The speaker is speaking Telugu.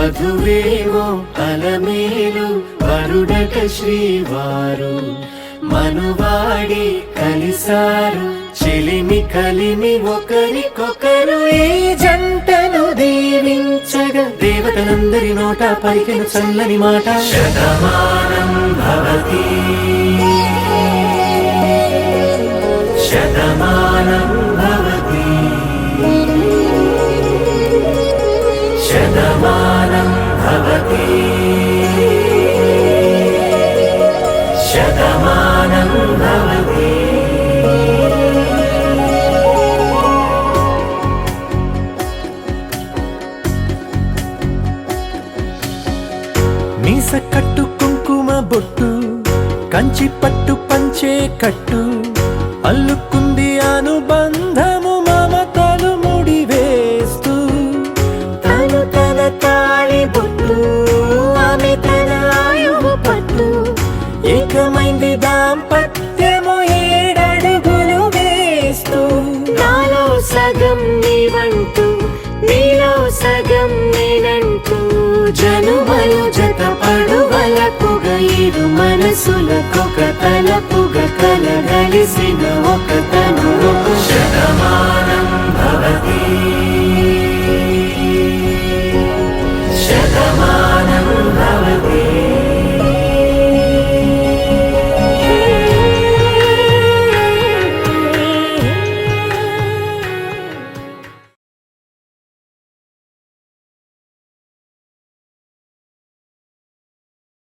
వధువేమో అలమేలు వరుడట శ్రీవారు మనువాడి కలిసారు చెలిమి కలిమి ఒకరికొకరు ఈ జంటను దీవించగా దేవతలందరి నోట పలికిన చల్లని మాట శతమానం భవతి శతమానం భవతి శతమానం భవతి శతమానం భవతి. మీస కట్టు కుంకుమ బొట్టు కంచి పట్టు పంచే కట్టు అల్లుకుంది అనుబంధము మమతలు ముడివేస్తూ తను తన తాళి బొట్టు ఆమె తన ఆయువు పట్టు ఏకమైంది దాంపత్యము 7 అడుగులు వేస్తూ నాలో సగం నీవంటూ నీలో సగం నేనంటూ జనుమలు జతపడువలపుగా ఇరు మనసులకొక తలపుగా కలగలిసిన ఒక తను శతమానం భవతి